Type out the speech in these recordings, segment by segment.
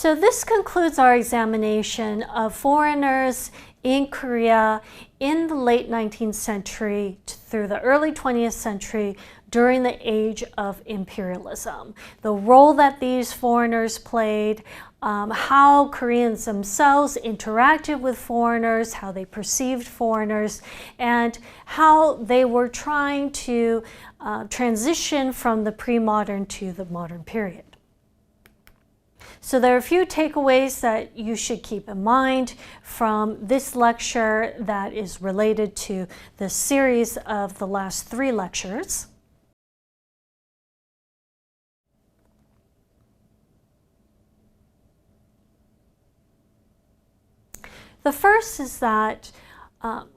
So this concludes our examination of foreigners in Korea in the late 19th century through the early 20th century during the age of imperialism. The role that these foreigners played, how Koreans themselves interacted with foreigners, how they perceived foreigners, and how they were trying to transition from the pre-modern to the modern period. So there are a few takeaways that you should keep in mind from this lecture that is related to the series of the last 3 lectures. The first is that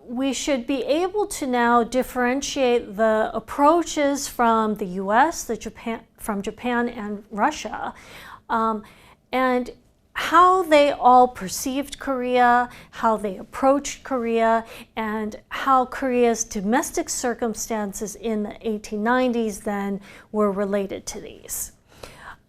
we should be able to now differentiate the approaches from the US, from Japan and Russia, and how they all perceived Korea, how they approached Korea, and how Korea's domestic circumstances in the 1890s then were related to these.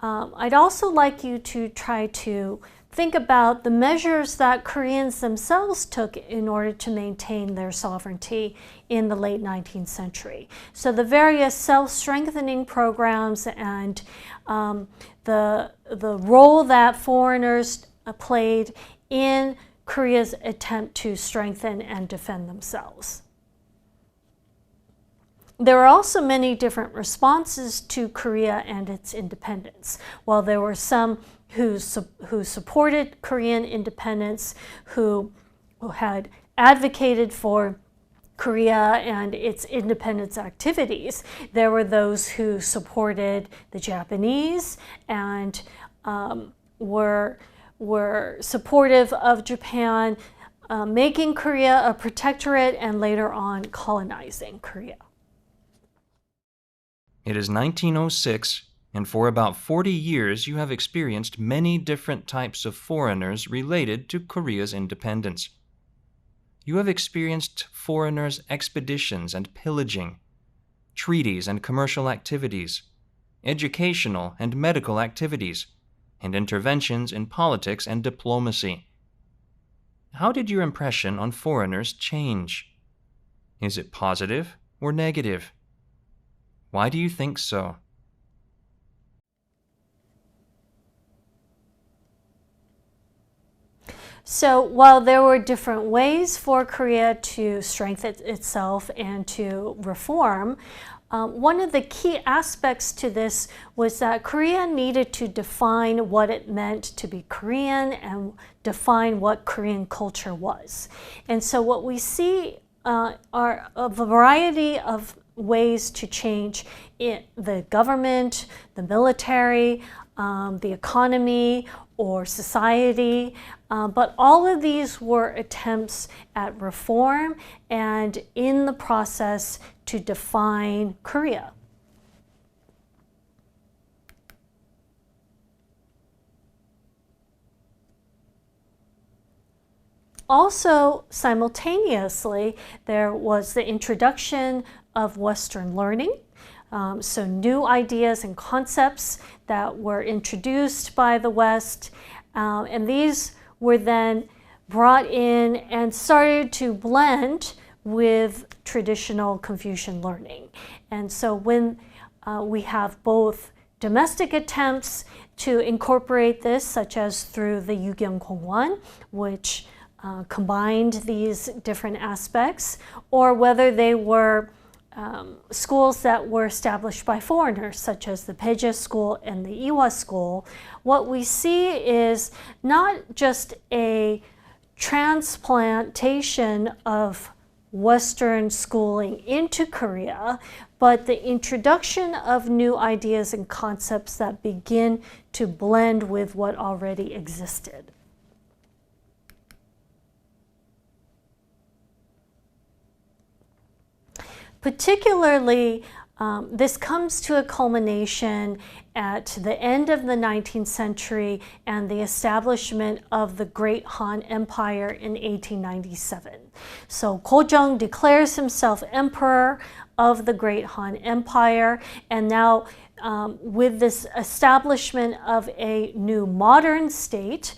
I'd also like you to try to think about the measures that Koreans themselves took in order to maintain their sovereignty in the late 19th century. So the various self-strengthening programs and the role that foreigners played in Korea's attempt to strengthen and defend themselves. There were also many different responses to Korea and its independence. While there were some who supported Korean independence, who had advocated for Korea and its independence activities, there were those who supported the Japanese and were supportive of Japan making Korea a protectorate and later on colonizing Korea. It is 1906, and for about 40 years you have experienced many different types of foreigners related to Korea's independence. You have experienced foreigners' expeditions and pillaging, treaties and commercial activities, educational and medical activities, and interventions in politics and diplomacy. How did your impression on foreigners change? Is it positive or negative? Why do you think so? So while there were different ways for Korea to strengthen itself and to reform, one of the key aspects to this was that Korea needed to define what it meant to be Korean and define what Korean culture was. And so what we see are a variety of ways to change the government, the military, the economy, or society, but all of these were attempts at reform and in the process to define Korea. Also, simultaneously, there was the introduction of Western learning. So new ideas and concepts that were introduced by the West, and these were then brought in and started to blend with traditional Confucian learning. And so when we have both domestic attempts to incorporate this, such as through the Yugyeong Kongwon, which combined these different aspects, or whether they were schools that were established by foreigners, such as the Peje School and the Ewha School, what we see is not just a transplantation of Western schooling into Korea, but the introduction of new ideas and concepts that begin to blend with what already existed. Particularly This comes to a culmination at the end of the 19th century and the establishment of the Great Han Empire in 1897. So Kojong declares himself emperor of the Great Han Empire, and now with this establishment of a new modern state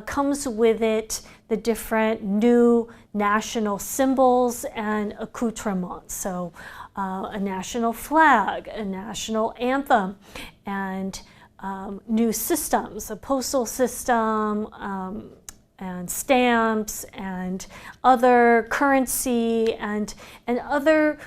comes with it the different new national symbols and accoutrements. So a national flag, a national anthem, and new systems, a postal system, and stamps, and other currency, and other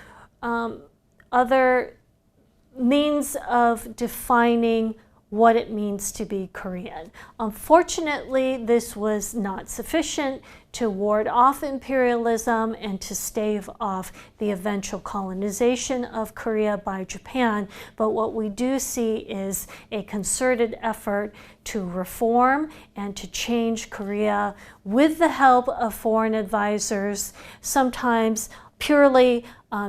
means of defining what it means to be Korean. Unfortunately, this was not sufficient to ward off imperialism and to stave off the eventual colonization of Korea by Japan. But what we do see is a concerted effort to reform and to change Korea with the help of foreign advisors, sometimes purely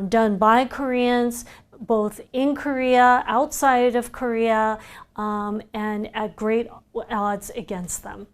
done by Koreans, both in Korea, outside of Korea, and at great odds against them.